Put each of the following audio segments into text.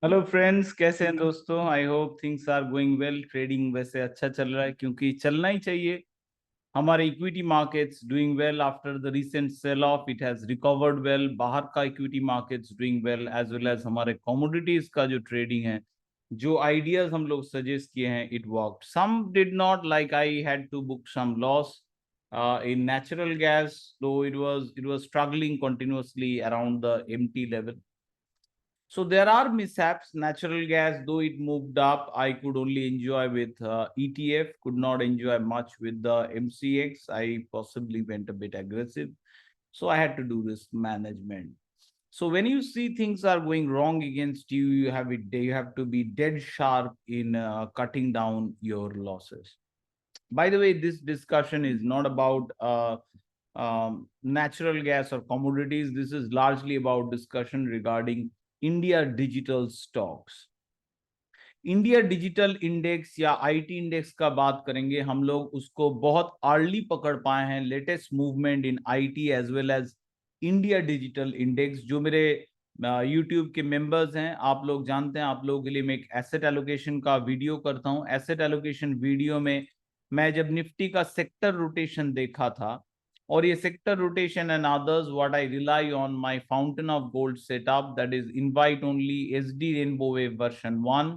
Hello friends, कैसे हैं दोस्तों? I hope things are going well. Trading वैसे अच्छा चल रहा है क्योंकि चलना ही चाहिए। हमारे equity markets doing well after the recent sell off, it has recovered well. बाहर का equity markets doing well as well as हमारे कमोडिटीज का जो ट्रेडिंग है, जो आइडियाज हम लोग सजेस्ट किए हैं, it worked. Some did not, like I had to book some loss in natural gas, though it was struggling continuously around the MT level. So there are mishaps. Natural gas, though it moved up, I could only enjoy with ETF, could not enjoy much with the MCX. I possibly went a bit aggressive. So I had to do risk management. So when you see things are going wrong against you, you have to be dead sharp in cutting down your losses. By the way, this discussion is not about natural gas or commodities. This is largely about discussion regarding India digital stocks. India Digital index या IT index का बात करेंगे हम लोग। उसको बहुत early पकड़ पाए हैं, latest movement in IT as well as India Digital Index. जो मेरे यूट्यूब के मेंबर्स हैं, आप लोग जानते हैं, आप लोगों के लिए मैं एक एसेट एलोकेशन का वीडियो करता हूं। एसेट एलोकेशन वीडियो में मैं जब निफ्टी का सेक्टर रोटेशन देखा था, और ये sector rotation and others, what I rely on my fountain of gold setup, that is invite only SD rainbow wave version 1।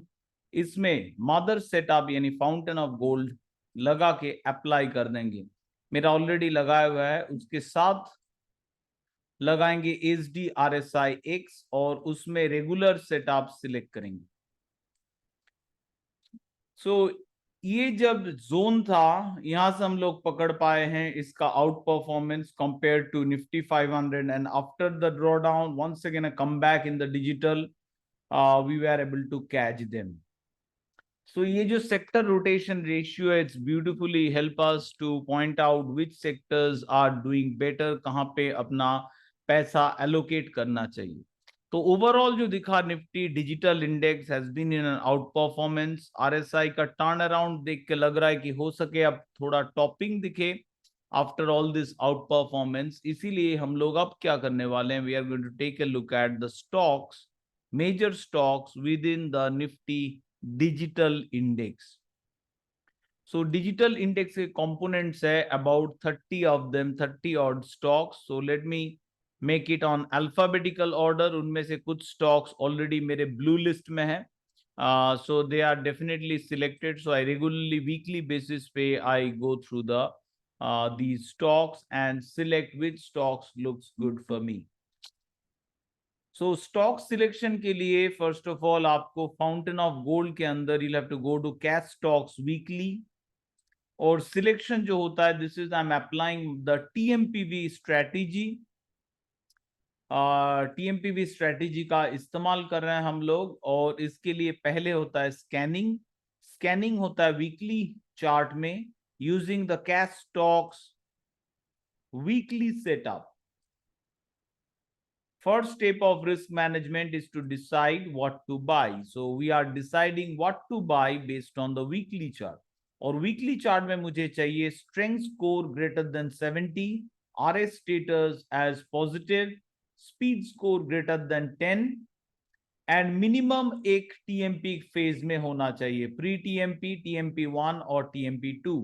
इसमें मदर सेटअप यानी फाउंटेन ऑफ गोल्ड लगा के अप्लाई कर देंगे। मेरा ऑलरेडी लगाया हुआ है। उसके साथ लगाएंगे H D R S I x और उसमें रेगुलर सेटअप सिलेक्ट करेंगे। सो ये जब जोन था, यहां से हम लोग पकड़ पाए हैं इसका outperformance compare to Nifty 500, and after the drawdown once again a comeback in the digital, we were able to catch them. So ये जो sector rotation ratio है, it's beautifully help us to point out which sectors are doing better, कहाँ पे अपना पैसा allocate करना चाहिए। तो ओवरऑल जो दिखा, Nifty Digital Index has been in an outperformance. RSI का टर्न अराउंड देख के लग रहा है कि हो सके अब थोड़ा टॉपिंग दिखे after all this outperformance. इसीलिए हम लोग अब क्या करने वाले हैं, we are going to take a look at the stocks, major stocks within the Nifty Digital Index. So digital index के कंपोनेंट्स है about 30 of them, 30 odd stocks. So let me make it on alphabetical order. उनमें से कुछ stocks already मेरे blue list में है, so they are definitely selected. So I regularly weekly basis पे I go through the these stocks and select which stocks looks good for me. So stock selection के लिए first of all आपको fountain of gold के अंदर you have to go to cash stocks weekly, और selection जो होता है, this is I am applying the TMPV strategy. TMPV strategy का इस्तेमाल कर रहे हैं हम लोग, और इसके लिए पहले होता है स्कैनिंग। स्कैनिंग होता है वीकली चार्ट में using the cash stocks weekly setup. First step of risk management is to decide what to buy. So we are deciding what to buy based on the weekly chart. और weekly chart में मुझे चाहिए strength score greater than 70, RS status as positive, speed score greater than 10, and minimum एक TMP phase में होना चाहिए, pre TMP, TMP 1 और TMP 2।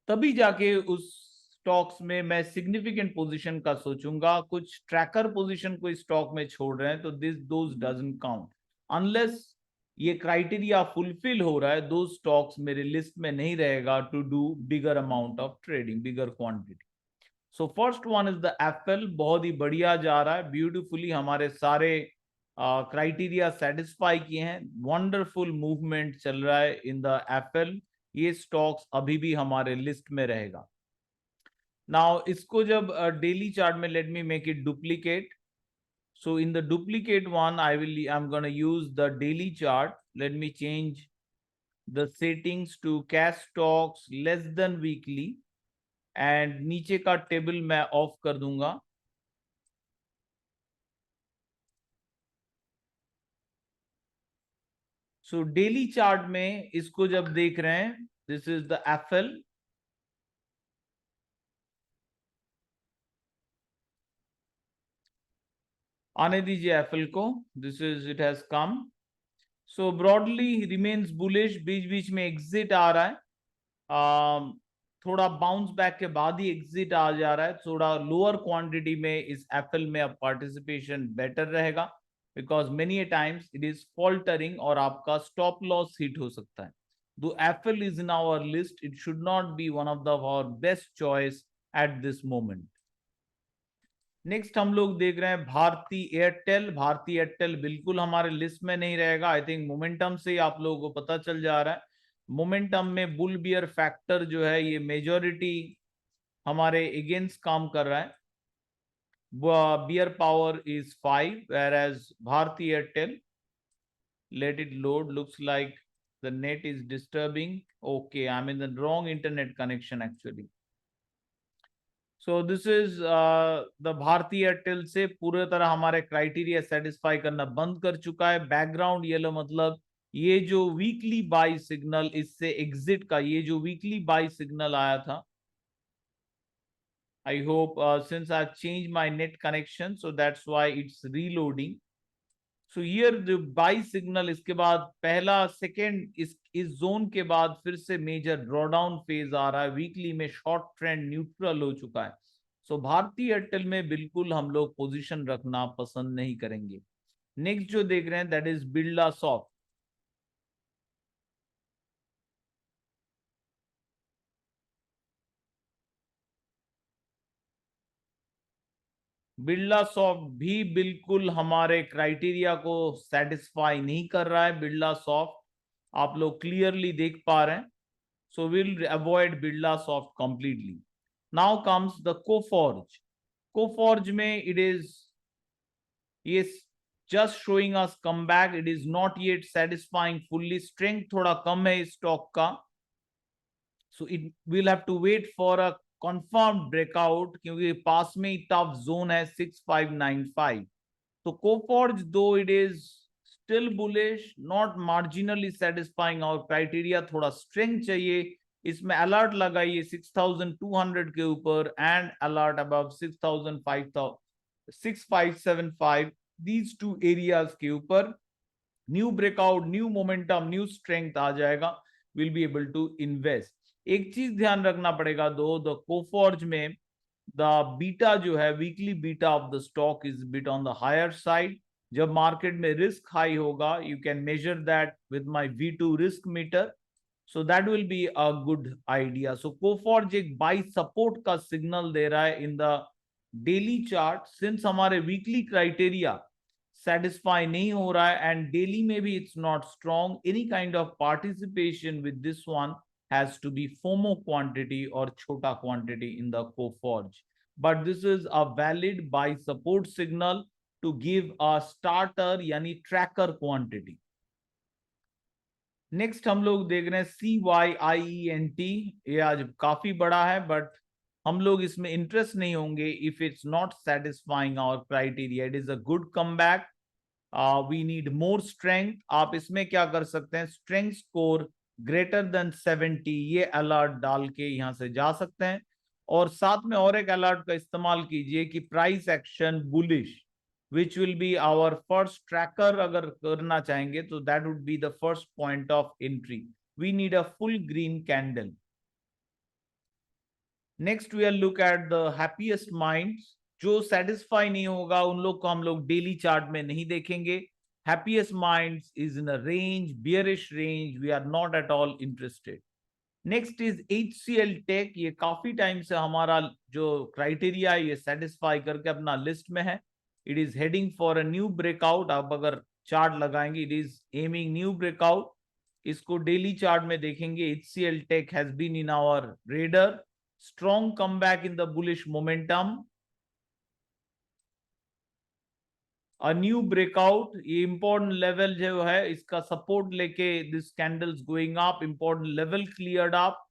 तभी जाके उस स्टॉक्स में मैं सिग्निफिकेंट पोजीशन का सोचूंगा। कुछ ट्रैकर पोजीशन कोई स्टॉक में छोड़ रहे हैं तो this those doesn't count unless ये क्राइटेरिया फुलफिल हो रहा है। दो स्टॉक्स मेरे लिस्ट में नहीं रहेगा to do bigger amount of trading, bigger quantity. So first one is the Apple. बहुत ही बढ़िया जा रहा है, ब्यूटीफुली हमारे सारे क्राइटेरिया सेटिस्फाई किए हैं। वंडरफुल मूवमेंट चल रहा है इन द एप्पल। ये स्टॉक्स अभी भी हमारे लिस्ट में रहेगा। नाउ इसको जब डेली चार्ट में, let me make it duplicate. So in the duplicate one I am gonna use the daily chart. Let me change the settings to cash stocks less than weekly, and नीचे का table मैं of कर दूंगा। So daily chart में इसको जब देख रहे हैं, दिस इज द एफएल। आने दीजिए एफएल को, this is it has come. So broadly remains bullish, बीच बीच में एग्जिट आ रहा है, थोड़ा बाउंस बैक के बाद ही एग्जिट आ जा रहा है, थोड़ा लोअर क्वांटिटी में इस एफएल में अब पार्टिसिपेशन बेटर रहेगा, because many a times it is faltering और आपका स्टॉप लॉस हिट हो सकता है। Though FL is in our list, it should not be one of the our best choice at this moment. Next हम लोग देख रहे हैं भारती एयरटेल। भारती एयरटेल बिल्कुल हमारे लिस्ट में नहीं रहेगा। आई थिंक मोमेंटम से ही आप लोगों को पता चल जा रहा है, मोमेंटम में बुल बियर फैक्टर जो है ये मेजॉरिटी हमारे अगेंस्ट काम कर रहा है। Bear power is 5 whereas Bharti Airtel, let it load, looks like the net is disturbing. Okay, I'm in the wrong internet connection actually. So this is the Bharti Airtel से पूरी तरह हमारे क्राइटेरिया सेटिस्फाई करना बंद कर चुका है। बैकग्राउंड येलो मतलब ये जो वीकली बाई सिग्नल, इससे एग्जिट का ये जो वीकली बाई सिग्नल आया था, I hope since I've changed my net connection, so that's why it's reloading. So here the buy signal, इसके बाद पहला सेकेंड इस जोन के बाद फिर से मेजर ड्रॉडाउन फेज आ रहा है, वीकली में शॉर्ट ट्रेंड न्यूट्रल हो चुका है। सो भारती एयरटेल में बिल्कुल हम लोग पोजीशन रखना पसंद नहीं करेंगे। नेक्स्ट जो देख रहे हैं that is Birla soft. Birla soft भी बिल्कुल हमारे क्राइटेरिया को सेटिस्फाई नहीं कर रहा है। बिरला सॉफ्ट आप लोग क्लियरली देख पा रहे हैं, so will avoid Birla soft completely. Now comes the Coforge. Coforge में इट इज ये just showing us comeback, it is not yet satisfying fully, strength थोड़ा कम है इस स्टॉक का, so it will have to wait for a confirmed breakout क्योंकि पास में ही tough zone है 6595। तो कोफॉर्ज दो it is still bullish, not marginally satisfying और क्राइटेरिया, थोड़ा स्ट्रेंथ चाहिए इसमें। अलर्ट लगाइए 6200 के ऊपर and alert above 6575, these two areas के ऊपर new breakout, new momentum, new strength आ जाएगा, will be able to invest. एक चीज ध्यान रखना पड़ेगा दो, द कोफॉर्ज में द बीटा जो है, weekly beta of the stock is bit on the higher side. जब मार्केट में रिस्क हाई होगा, you can measure that with my V2 risk meter, so that will be a good idea. So Coforge एक buy support का signal दे रहा है in the daily chart, since हमारे weekly criteria satisfy नहीं हो रहा है एंड डेली में भी it's not strong, any kind of participation with this one has to be FOMO quantity or chota quantity in the Coforge. But this is a valid buy support signal to give a starter यानी tracker quantity. Next हम लोग देख रहे हैं CYIENT। ये आज काफी बड़ा है बट हम लोग इसमें इंटरेस्ट नहीं होंगे if it's not satisfying our criteria. It is a good comeback. We need more strength. आप इसमें क्या कर सकते हैं, strength score ग्रेटर देन 70 ये अलर्ट डाल के यहां से जा सकते हैं। और साथ में और एक अलर्ट का इस्तेमाल कीजिए कि price action bullish, which will be our first tracker. अगर करना चाहेंगे तो that would be the first point of entry. We need a full green candle. Next we are look at the Happiest Minds. जो सेटिस्फाई नहीं होगा उन लोग को हम लोग डेली चार्ट में नहीं देखेंगे। Happiest Minds is in a range, bearish range. We are not at all interested. Next is HCL Tech. ये काफी टाइम से हमारा जो क्राइटेरिया है ये सेटिस्फाई करके अपना लिस्ट में है। It is heading for a new breakout. आप अगर चार्ट लगाएंगे, it is aiming new breakout. इसको डेली चार्ट में देखेंगे। HCL Tech has been in our radar. Strong comeback in the bullish momentum. A new breakout, ये important level जो है इसका सपोर्ट लेके this candles going up, important level cleared up.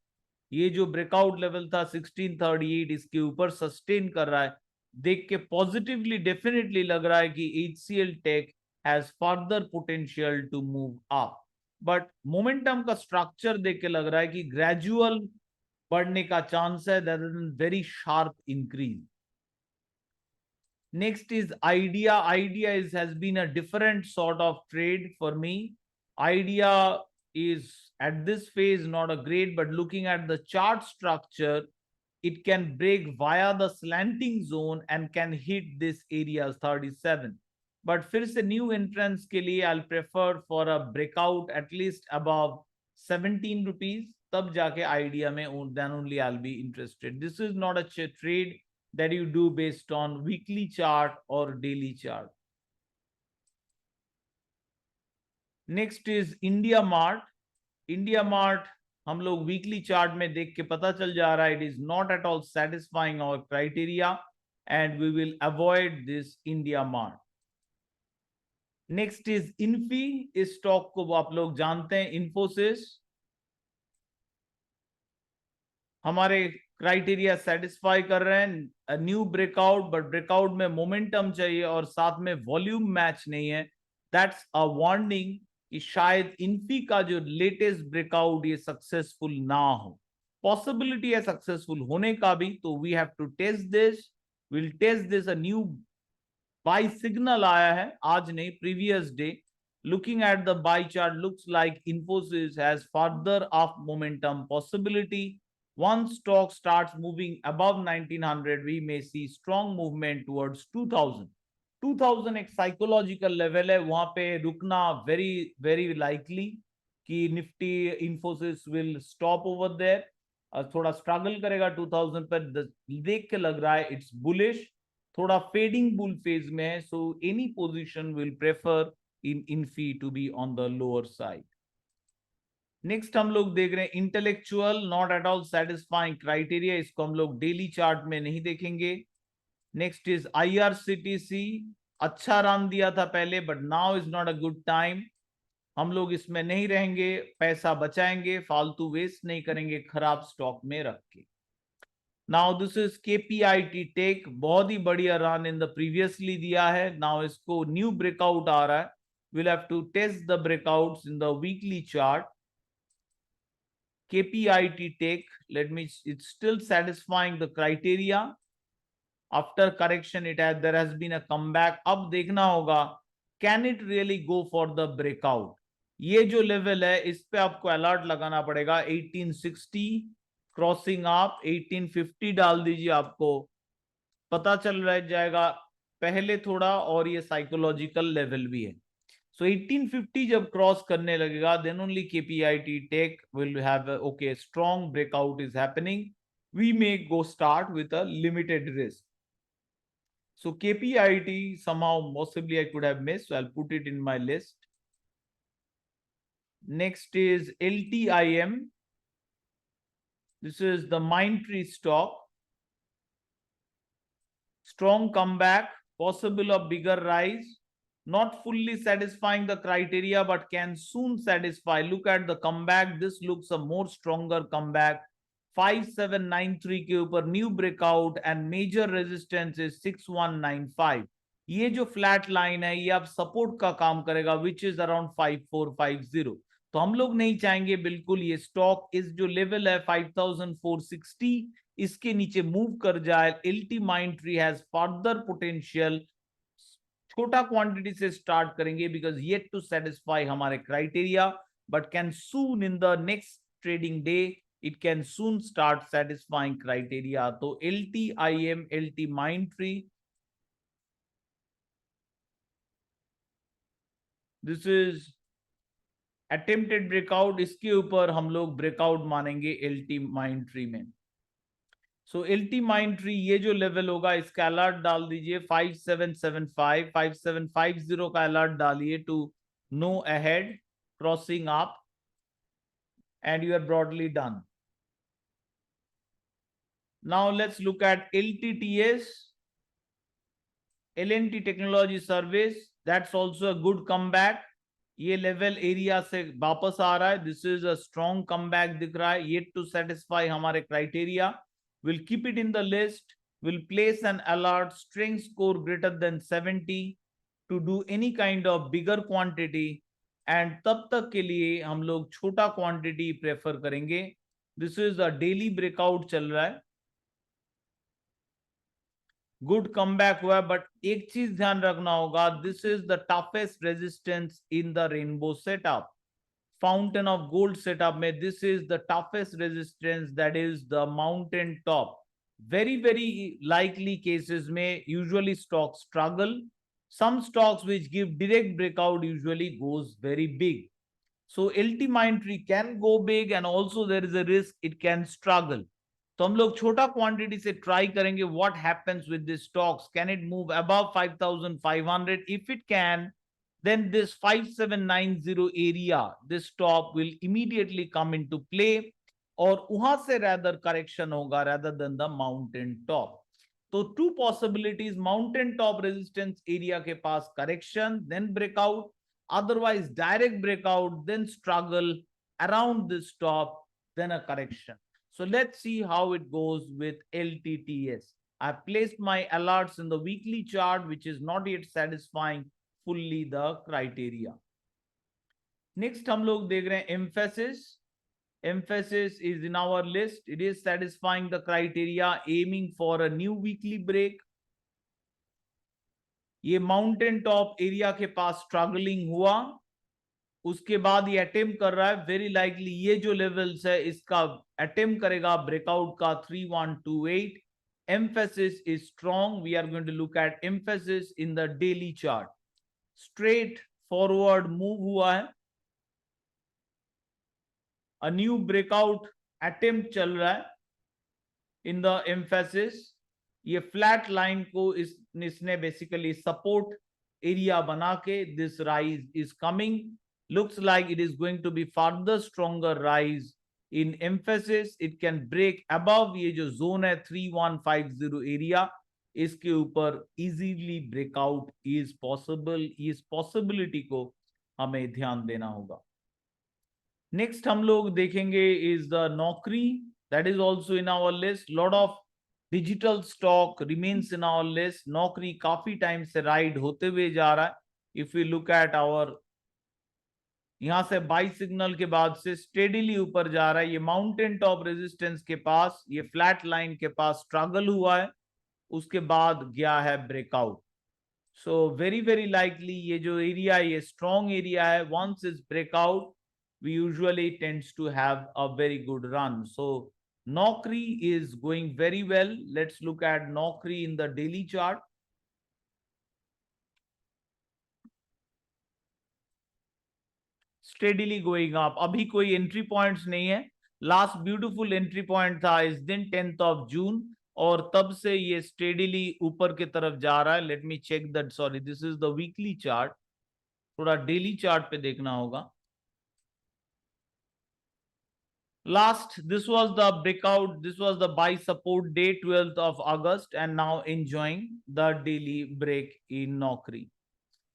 ये जो ब्रेकआउट लेवल था 1638 इसके ऊपर सस्टेन कर रहा है, देख के पॉजिटिवली डेफिनेटली लग रहा है कि HCL tech has further potential to move up. But momentum का स्ट्रक्चर देख के लग रहा है कि ग्रेजुअल बढ़ने का चांस है, that is very sharp increase. Next is Idea. Idea has been a different sort of trade for me. Idea is at this phase not a great, but looking at the chart structure, it can break via the slanting zone and can hit this area 37. But फिर से new entrance के लिए I'll prefer for a breakout at least above 17 rupees. तब जाके idea में then only I'll be interested. This is not a trade that you do based on weekly chart or daily chart. Next is India Mart. India Mart हम लोग weekly chart में देख के पता चल जा रहा है it is not at all satisfying our criteria and we will avoid this India Mart. Next is Infy. इस स्टॉक को आप लोग जानते हैं, इन्फोसिस. हमारे क्राइटेरिया सेटिस्फाई कर रहे हैं. न्यू ब्रेकआउट, बट ब्रेकआउट में मोमेंटम चाहिए और साथ में वॉल्यूम मैच नहीं है. दैट्स अ वार्निंग कि शायद इन्फी का जो लेटेस्ट ब्रेकआउट ये सक्सेसफुल ना हो. पॉसिबिलिटी है सक्सेसफुल होने का भी, तो we have to test this. Will test this. A new buy signal आया है आज नहीं, previous day. Looking at the buy chart looks like Infosys has further up momentum possibility. Once stock starts moving above 1900, we may see strong movement towards 2000. 2000 एक psychological level है, वहां पे रुकना very very likely कि Nifty Infosys will stop over there. थोड़ा struggle करेगा 2000 पर. देख के लग रहा है इट्स बुलिश, थोड़ा फेडिंग बुल फेज में है. So any position will prefer in Infy to be on the lower side. Next हम लोग देख रहे हैं intellectual. Not at all satisfying criteria, इसको हम लोग डेली चार्ट में नहीं देखेंगे. Next is IRCTC. अच्छा रन दिया था पहले, but now is not a good time. हम लोग इसमें नहीं रहेंगे, पैसा बचाएंगे, फालतू वेस्ट नहीं करेंगे खराब स्टॉक में रख के. Now this is KPIT tech. बहुत ही बढ़िया रन इन द प्रीवियसली दिया है. नाउ इसको न्यू ब्रेकआउट आ रहा है. Will have to test the breakouts in the weekly chart. KPIT take, let me, it's still satisfying the criteria. After correction there has been a comeback. अब देखना होगा can it really go for the breakout. ये जो level है इस पे आपको alert लगाना पड़ेगा. 1860 क्रॉसिंग आप 1850 डाल दीजिए, आपको पता चल रह जाएगा पहले थोड़ा. और ये साइकोलॉजिकल लेवल भी है. So 1850 जब क्रॉस करने लगेगा, then only KPIT tech will have a, okay, strong breakout is happening. We may go start with a limited risk. So KPIT somehow possibly I could have missed, so I'll put it in my list. Next is LTIM. This is the Mindtree stock. Strong comeback, possible of bigger rise. Not fully satisfying the criteria, but can soon satisfy. Look at the comeback. This looks a more stronger comeback. 5793 के ऊपर new breakout and major resistance is 6195. ये जो flat line है ये अब support का काम करेगा, विच इज अराउंड 5450. तो हम लोग नहीं चाहेंगे बिल्कुल ये स्टॉक इस जो लेवल है 5460 इसके नीचे मूव कर जाए. LT Mindtree has further potential. छोटा क्वांटिटी से स्टार्ट करेंगे बिकॉज येट टू सेटिस्फाई हमारे criteria, but can soon in the next trading day it can soon start satisfying criteria. तो LTIM, LT Mindtree, this is attempted breakout. इसके ऊपर हम लोग breakout मानेंगे LT Mindtree में. सो LT Mindtree ये जो लेवल होगा इसका अलर्ट डाल दीजिए 5775, 5750 का अलर्ट डालिए to know ahead crossing up and you are broadly done. Now let's look at LTTS, L&T technology service. That's also a good comeback. ये लेवल एरिया से वापस आ रहा है. This is a strong comeback दिख रहा है. येट टू सेटिस्फाई हमारे criteria. We'll keep it in the list. We'll place an alert strength score greater than 70 to do any kind of bigger quantity. And तब तक के लिए हम लोग छोटा क्वांटिटी प्रेफर करेंगे. This is a daily breakout चल रहा है. गुड कमबैक हुआ है, बट एक चीज ध्यान रखना होगा, this is the toughest resistance in the rainbow setup. Fountain of gold setup में this is the toughest resistance, that is the mountain top. Very very likely cases में usually stocks struggle. Some stocks which give direct breakout usually goes very big. So LT Mindtree can go big and also there is a risk it can struggle. तो हम लोग छोटा quantity से try करेंगे what happens with this stocks, can it move above 5500? If it can, then this 5790 area, this top will immediately come into play, और वहां से rather correction होगा rather than the mountain top. तो two possibilities, mountain top resistance area के पास correction then breakout, otherwise direct breakout then struggle around this top then a correction. So let's see how it goes with LTTS. I've placed my alerts in the weekly chart, which is not yet satisfying fully the criteria. Next हम लोग देख रहे हैं Mphasis. Mphasis is in our list. It is satisfying the criteria, aiming for a new weekly break. ये mountain top area के पास struggling हुआ, उसके बाद ये अटेम्प्ट कर रहा है, वेरी लाइकली ये जो लेवल्स है इसका अटेम्प्ट करेगा ब्रेकआउट का 3128. Emphasis is strong. We are going to look at Emphasis in the daily chart. Straight forward move हुआ है, अ न्यू ब्रेकआउट अटेम्प्ट चल रहा है इन द एम्फेसिस. ये फ्लैट लाइन को इसने बेसिकली सपोर्ट एरिया बना के this rise is coming. Looks like it is going to be further stronger rise in Mphasis. It can break above ये जो जोन है 3150 एरिया, इसके ऊपर इजीली ब्रेकआउट इज पॉसिबल. इस पॉसिबिलिटी को हमें ध्यान देना होगा. नेक्स्ट हम लोग देखेंगे is the Naukri, that is also in our list. Lot of digital stock remains in our list. Naukri काफी टाइम से राइड होते हुए जा रहा है. If you look at our, यहां से बाई सिग्नल के बाद से स्टेडीली ऊपर जा रहा है. ये माउंटेन टॉप रेजिस्टेंस के पास, ये फ्लैट लाइन के पास स्ट्रगल हुआ है, उसके बाद गया है breakout. So very very likely ये जो एरिया है ये स्ट्रॉन्ग एरिया है. Once is breakout we usually tends to have a very good run. So Naukri is going very well. Let's look at Naukri in the daily chart. Steadily going up. अभी कोई entry points नहीं है. Last beautiful entry point था इस दिन 10th of June, और तब से ये steadily ऊपर की तरफ जा रहा है. Let me check that. Sorry, this is the weekly chart. थोड़ा daily chart पे देखना होगा. Last, this was the breakout, this was the buy support day 12th of August, and now enjoying the daily break in Naukri.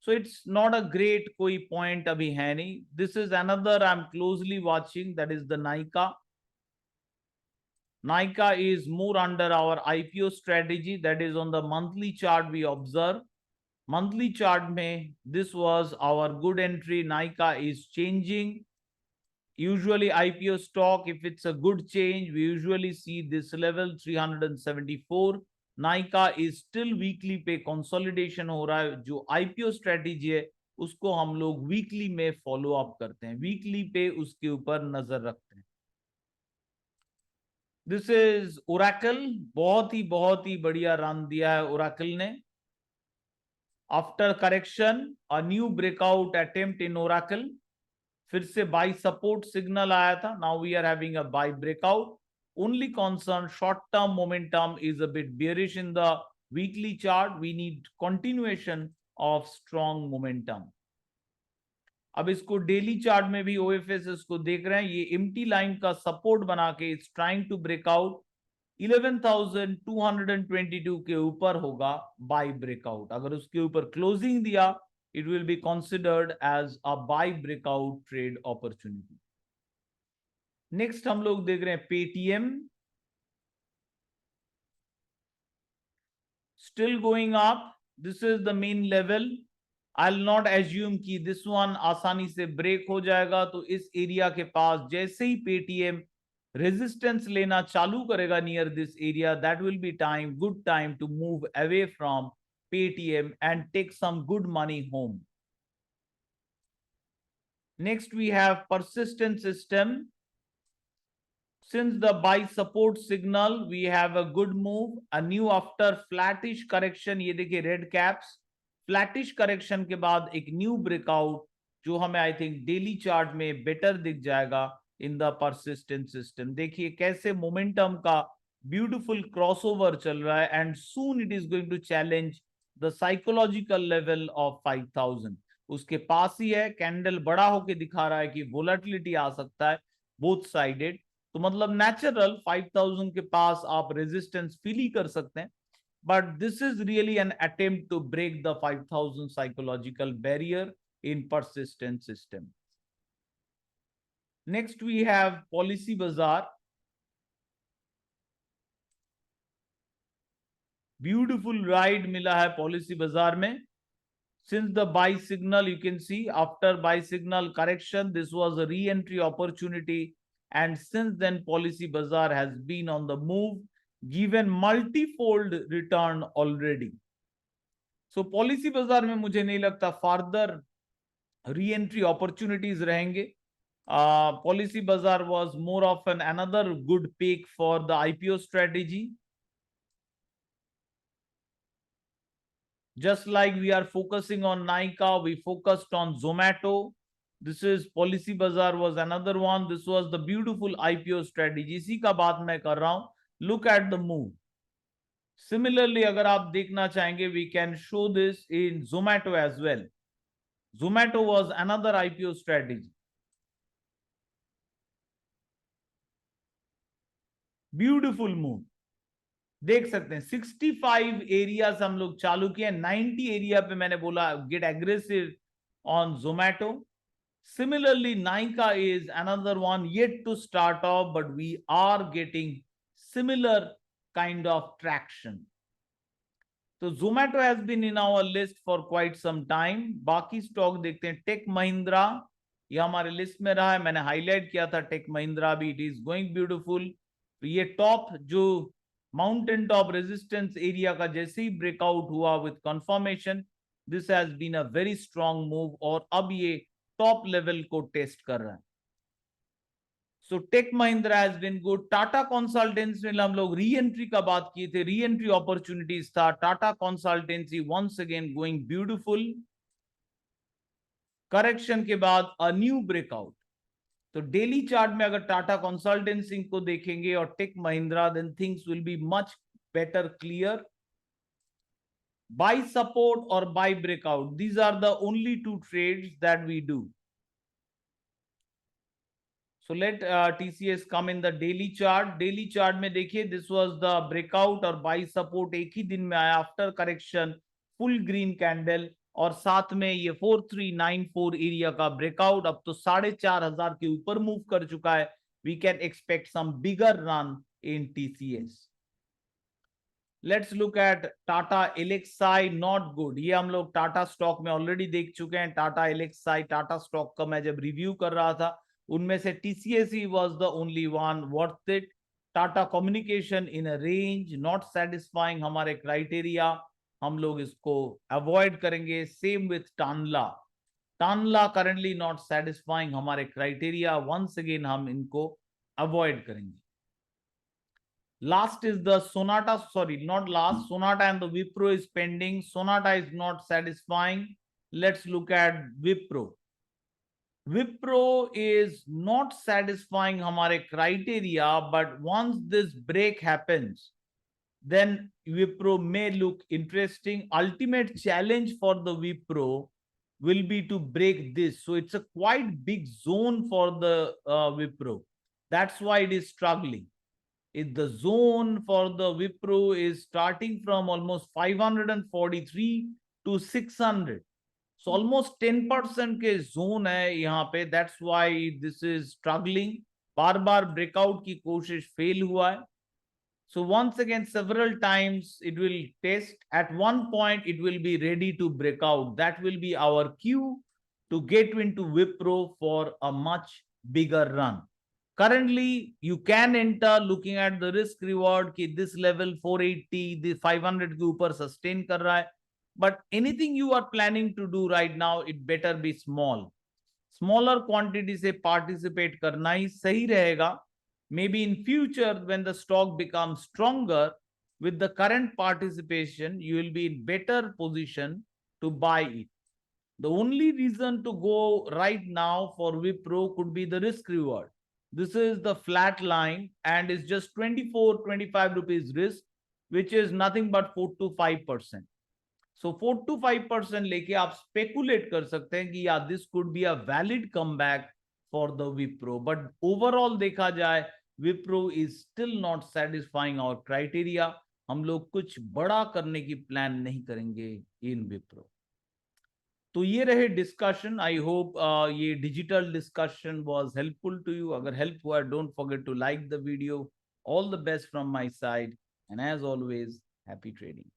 So it's not a great koi point abhi hai nahi. This is another I'm closely watching, that is the Nykaa. Nykaa is more under our IPO strategy, that is on the monthly chart we observe. Monthly chart mein this was our good entry. Nykaa is changing. Usually IPO stock, if it's a good change, we usually see this level 374. Nykaa is still weekly पे consolidation हो रहा है. जो IPO strategy है उसको हम लोग weekly में follow up करते हैं, weekly पे उसके ऊपर नजर रखते हैं. This is Oracle. बहुत ही बढ़िया रन दिया है Oracle ने. After correction, a new breakout attempt in Oracle. फिर से बाई सपोर्ट सिग्नल आया था. Now we are having a buy breakout. Only concern short term momentum is a bit bearish in the weekly chart. We need continuation of strong momentum. अब इसको daily chart में भी OFS इसको देख रहे हैं. ये एम्प्टी लाइन का सपोर्ट बना के इट्स ट्राइंग टू ब्रेकआउट 11,222 के ऊपर होगा बाई ब्रेकआउट. अगर उसके ऊपर क्लोजिंग दिया, it will be considered as a buy breakout trade opportunity. Next हम लोग देख रहे हैं Paytm. Still going up. This is the main level. I'll not assume कि this one आसानी से ब्रेक हो जाएगा. तो इस एरिया के पास जैसे ही Paytm रेजिस्टेंस लेना चालू करेगा near this area, that will be time, good time to move away from Paytm and take some good money home. Next we have persistent system. Since the buy support signal, we have a good move, a new after flattish correction. ये देखिए red caps, flattish correction के बाद एक new breakout जो हमें I think daily chart में better दिख जाएगा in the persistent system. देखिए कैसे momentum का beautiful crossover चल रहा है and soon it is going to challenge the psychological level of 5000. उसके पास ही है, कैंडल बड़ा होके दिखा रहा है कि वोलेटिलिटी आ सकता है both sided. तो मतलब नेचुरल 5000 के पास आप रेजिस्टेंस फील ही कर सकते हैं, but this is really an attempt to break the 5000 psychological barrier in Persistent System. Next we have Policy Bazaar. Beautiful ride मिला है पॉलिसी बाजार में. Since the buy signal, you can see after buy signal correction, this was a re-entry opportunity. And since then, Policy Bazaar has been on the move, given multi-fold return already. So Policy Bazaar में मुझे नहीं लगता further re-entry opportunities रहेंगे. Policy Bazaar was more of another good pick for the IPO strategy. Just like we are focusing on Nykaa, we focused on Zomato. This is Policy Bazaar was another one. This was the beautiful IPO strategy. इसी का बात मैं कर रहा हूं. Look at the move. Similarly, अगर आप देखना चाहेंगे, we can show this in Zomato as well. Zomato was another IPO strategy. Beautiful move. देख सकते हैं 65 एरियाज हम लोग चालू किए. 90 एरिया पे मैंने बोला gate aggressive on Zomato. Similarly, Nykaa is another one yet to start off, but we are getting similar kind of traction. So Zomato has been in our list for quite some time. बाकी stock देखते हैं. Take Mahindra ये हमारे list में रहा है, मैंने highlight किया था टेक महिंद्रा भी. It is going beautiful. तो ये टॉप जो माउंटेन टॉप रेजिस्टेंस एरिया का जैसे ही ब्रेकआउट हुआ with confirmation, this has been a very strong move और अब ये टॉप लेवल को टेस्ट कर रहा है. So Tech Mahindra has been good. Tata Consultancy में हम लोग री एंट्री का बात किए थे, री एंट्री अपॉर्चुनिटीज था. Tata Consultancy once again going beautiful. Correction के बाद अ न्यू ब्रेकआउट. तो डेली चार्ट में अगर टाटा कंसल्टेंसी को देखेंगे और Tech Mahindra, then things will be much better clear. Buy support or buy breakout, these are the only two trades that we do. So let TCS come in the daily chart. Daily chart में देखिए, this was the breakout और buy support एक ही दिन में आया after correction, full green candle और साथ में ये 4394 एरिया का ब्रेकआउट. अब तो 4500 के ऊपर मूव कर चुका है. We can expect some bigger run in TCS. Let's look at Tata Elxsi. Not good. ये हम लोग टाटा स्टॉक में ऑलरेडी देख चुके हैं. टाटा Elxsi, टाटा स्टॉक का मैं जब रिव्यू कर रहा था, उनमें से TCS ही was the only one worth it. Tata communication in a range, not satisfying हमारे क्राइटेरिया, हम लोग इसको अवॉइड करेंगे. Same with Tanla. Tanla currently not satisfying हमारे क्राइटेरिया, वंस अगेन हम इनको अवॉइड करेंगे. Last is the Sonata, sorry, not last. Sonata and the Wipro is pending. Sonata is not satisfying. Let's look at Wipro. Wipro is not satisfying हमारे criteria, but once this break happens, then Wipro may look interesting. Ultimate challenge for the Wipro will be to break this. So it's a quite big zone for the Wipro. That's why it is struggling. If the zone for the Wipro is starting from almost 543 to 600. So almost 10% के zone है यहाँ पे. That's why this is struggling. Bar bar breakout की कोशिश fail हुआ है. So once again, several times it will test. At one point, it will be ready to break out. That will be our cue to get into Wipro for a much bigger run. Currently, you can enter looking at the risk reward कि this level 480, the 500 के ऊपर sustain कर रहा है. But anything you are planning to do right now, it better be small. Smaller quantity से participate करना ही सही रहेगा. Maybe in future when the stock becomes stronger, with the current participation, you will be in better position to buy it. The only reason to go right now for Wipro could be the risk reward. This is the flat line and it's just 24, 25 rupees risk, which is nothing but 4 to 5%. So 4 to 5% लेके आप speculate कर सकते हैं कि yeah, this could be a valid comeback for the Wipro. But overall देखा जाए, Wipro is still not satisfying our criteria. हम लोग कुछ बड़ा करने की प्लान नहीं करेंगे in Wipro. तो ये रहे डिस्कशन. आई होप ये digital discussion was helpful to you. अगर हेल्प हुआ, don't forget to like the video. All the best from my side and as always happy trading.